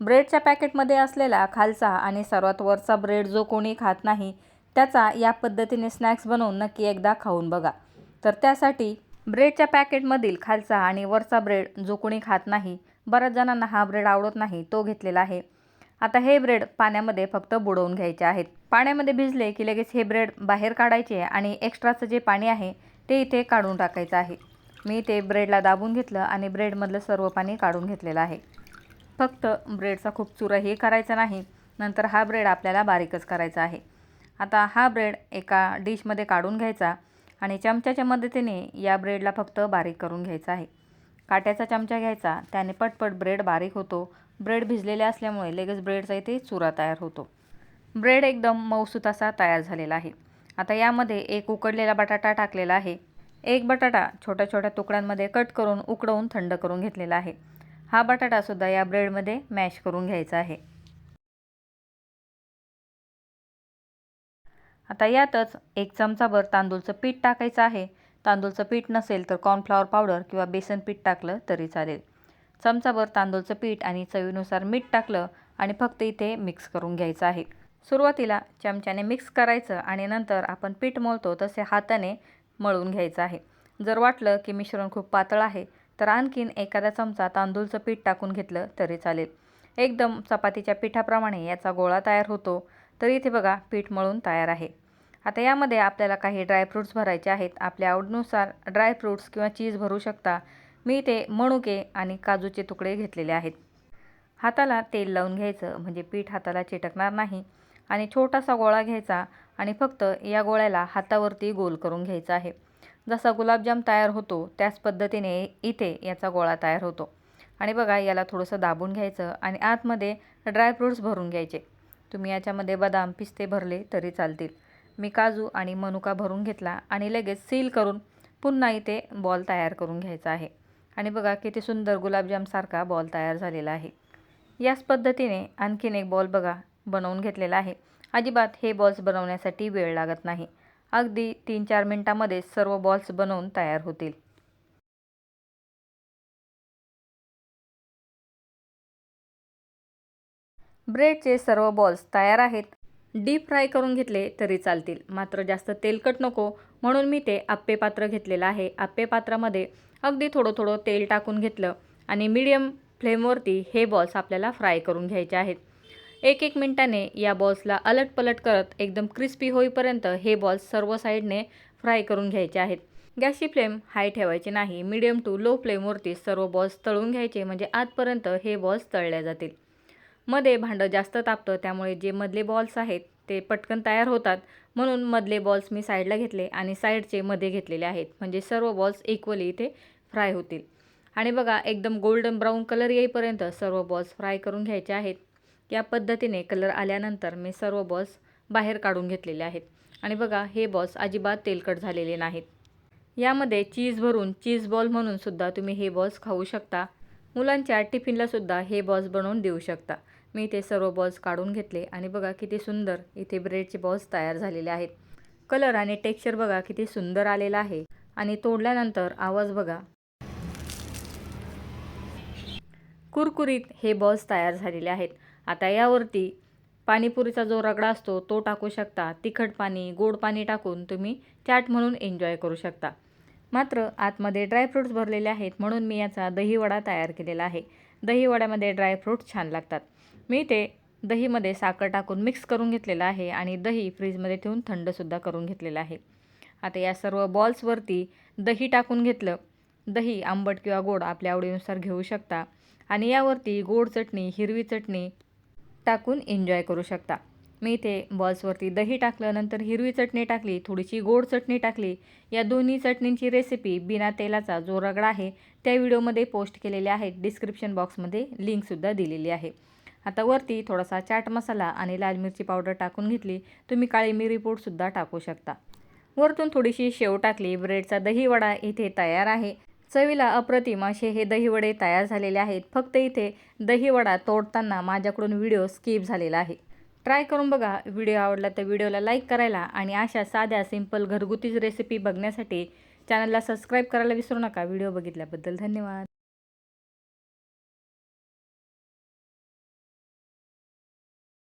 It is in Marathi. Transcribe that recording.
ब्रेडच्या पॅकेटमध्ये असलेला खालचा आणि सर्वात वरचा ब्रेड जो कोणी खात नाही त्याचा या पद्धतीने स्नॅक्स बनवून नक्की एकदा खाऊन बघा। तर त्यासाठी ब्रेडच्या पॅकेटमधील खालचा आणि वरचा ब्रेड जो कोणी खात नाही, बऱ्याच जणांना हा ब्रेड आवडत नाही, तो घेतलेला आहे। आता हे ब्रेड पाण्यामध्ये फक्त बुडवून घ्यायचे आहेत। पाण्यामध्ये भिजले की लगेच हे ब्रेड बाहेर काढायचे आणि एक्स्ट्राचं जे पाणी आहे ते इथे काढून टाकायचं आहे। मी ते ब्रेडला दाबून घेतलं आणि ब्रेडमधलं सर्व पाणी काढून घेतलेलं आहे। फक्त ब्रेडचा खूप चुराही करायचा नाही, नंतर हा ब्रेड आपल्याला बारीकच करायचा आहे। आता हा ब्रेड एका डिशमध्ये काढून घ्यायचा आणि चमच्याच्या मदतीने या ब्रेडला फक्त बारीक करून घ्यायचा आहे। काट्याचा चमचा घ्यायचा, त्याने पटपट ब्रेड बारीक होतो। ब्रेड भिजलेले असल्यामुळे लगेच ब्रेडचा इथे चुरा तयार होतो। ब्रेड एकदम मऊसूत असा तयार झालेला आहे। आता यामध्ये एक उकडलेला बटाटा टाकलेला आहे। एक बटाटा छोट्या छोट्या तुकड्यांमध्ये कट करून उकडवून थंड करून घेतलेला आहे। हा बटाटा सुद्धा या ब्रेडमध्ये मॅश करून घ्यायचा आहे। आता यातच एक चमचाभर तांदूळचं पीठ टाकायचं आहे। तांदूळचं पीठ नसेल तर कॉर्नफ्लॉवर पावडर किंवा बेसन पीठ टाकलं तरी चालेल। चमचाभर तांदूळचं पीठ आणि चवीनुसार मीठ टाकलं आणि फक्त इथे मिक्स करून घ्यायचं आहे। सुरुवातीला चमच्याने मिक्स करायचं आणि नंतर आपण पीठ मळतो तसे हाताने मळून घ्यायचं आहे। जर वाटलं की मिश्रण खूप पातळ आहे तर आणखीन एखादा चमचा तांदूळचं पीठ टाकून घेतलं तरी चालेल। एकदम चपातीच्या पिठाप्रमाणे याचा गोळा तयार होतो। तर इथे बघा पीठ मळून तयार आहे। आता यामध्ये आपल्याला काही ड्रायफ्रूट्स भरायचे आहेत। आपल्या आवडीनुसार ड्रायफ्रूट्स किंवा चीज भरू शकता। मी ते मनुके आणि काजूचे तुकडे घेतलेले आहेत। हाताला तेल लावून घ्यायचं म्हणजे पीठ हाताला चिटकणार नाही आणि छोटासा गोळा घ्यायचा आणि फक्त या गोळ्याला हातावरती गोल करून घ्यायचा आहे। जसा गुलाबजाम तयार होतो त्याच पद्धतीने इथे याचा गोळा तयार होतो। आणि बघा याला थोडंसं दाबून घ्यायचं आणि आतमध्ये ड्रायफ्रूट्स भरून घ्यायचे। तुम्ही याच्यामध्ये बदाम पिस्ते भरले तरी चालतील। मी काजू आणि मनुका भरून घेतला आणि लगेच सील करून पुन्हा इथे बॉल तयार करून घ्यायचा आहे। आणि बघा किती सुंदर गुलाबजामसारखा बॉल तयार झालेला आहे। याच पद्धतीने आणखीन एक बॉल बघा बनवून घेतलेला आहे। अजिबात हे बॉल्स बनवण्यासाठी वेळ लागत नाही, अगदी 3-4 मिनिटांमध्ये सर्व बॉल्स बनवून तयार होतील। ब्रेडचे सर्व बॉल्स तयार आहेत। डीप फ्राय करून घेतले तरी चालतील, मात्र जास्त तेलकट नको म्हणून मी ते आप्पे पात्र घेतलेलं आहे। आप्पे पात्रामध्ये अगदी थोडं थोडं तेल टाकून घेतलं आणि मीडियम फ्लेमवरती हे बॉल्स आपल्याला फ्राय करून घ्यायचे आहेत। 1-1 मिनिटाने या बॉल्सला अलटपलट करत एकदम क्रिस्पी होईपर्यंत हे बॉल्स सर्व साईडने फ्राय करून घ्यायचे आहेत। गॅसची फ्लेम हाय ठेवायची नाही, मीडियम टू लो फ्लेमवरती सर्व बॉल्स तळून घ्यायचे म्हणजे आतपर्यंत हे बॉल्स तळले जातील। मध्ये भांडं जास्त तापतं त्यामुळे जे मधले बॉल्स आहेत ते पटकन तयार होतात, म्हणून मधले बॉल्स मी साईडला घेतले आणि साईडचे मध्ये घेतलेले आहेत म्हणजे सर्व बॉल्स इक्वली इथे फ्राय होतील। आणि बघा एकदम गोल्डन ब्राऊन कलर येईपर्यंत सर्व बॉल्स फ्राय करून घ्यायचे आहेत। या पद्धतीने कलर आल्यानंतर मी सर्व बॉल्स बाहेर काढून घेतलेले आहेत आणि बघा हे बॉल्स अजिबात तेलकट झालेले नाहीत। यामध्ये चीज भरून चीज बॉल म्हणून सुद्धा तुम्ही हे बॉल्स खाऊ शकता। मुलांच्या टिफिनला सुद्धा हे बॉल्स बनवून देऊ शकता। मी ते सर्व बॉल्स काढून घेतले आणि बघा किती सुंदर इथे ब्रेडचे बॉल्स तयार झालेले आहेत। कलर आणि टेक्स्चर बघा किती सुंदर आलेला आहे आणि तोडल्यानंतर आवाज बघा। कुरकुरीत हे बॉल्स तयार झालेले आहेत। आता यावरती पाणीपुरीचा जो रगडा असतो तो टाकू शकता। तिखट पाणी, गोड पाणी टाकून तुम्ही चाट म्हणून एन्जॉय करू शकता। मात्र आतमध्ये ड्रायफ्रूट्स भरलेले आहेत म्हणून मी याचा दहीवडा तयार केलेला आहे। दहीवड्यामध्ये ड्रायफ्रूट्स छान लागतात। मी ते दहीमध्ये साखर टाकून मिक्स करून घेतलेलं आहे आणि दही फ्रीजमध्ये ठेवून थंडसुद्धा करून घेतलेलं आहे। आता या सर्व बॉल्सवरती दही टाकून घेतलं। दही आंबट किंवा गोड आपल्या आवडीनुसार घेऊ शकता आणि यावरती गोड चटणी, हिरवी चटणी टाकून एन्जॉय करू शकता। मी इथे बॉल्सवरती दही टाकलं, नंतर हिरवी चटणी टाकली, थोडीशी गोड चटणी टाकली। या दोन्ही चटणींची रेसिपी बिना तेलाचा जो रगडा आहे त्या व्हिडिओमध्ये पोस्ट केलेले आहे। डिस्क्रिप्शन बॉक्समध्ये लिंकसुद्धा दिलेली आहे। आता वरती थोडासा चाट मसाला आणि लाल मिरची पावडर टाकून घेतली। तुम्ही काळी मिरी पूडसुद्धा टाकू शकता। वरतून थोडीशी शेव टाकली। ब्रेडचा दहीवडा इथे तयार आहे। चवीला अप्रतिम असे हे दहीवडे तयार झालेले आहेत। फक्त इथे दहीवडा तोडताना माझ्याकडून व्हिडिओ स्किप झालेला आहे। ट्राय करून बघा। व्हिडिओ आवडला तर व्हिडिओला लाईक करायला आणि अशा साध्या सिंपल घरगुतीच रेसिपी बघण्यासाठी चॅनलला सबस्क्राईब करायला विसरू नका। व्हिडिओ बघितल्याबद्दल धन्यवाद।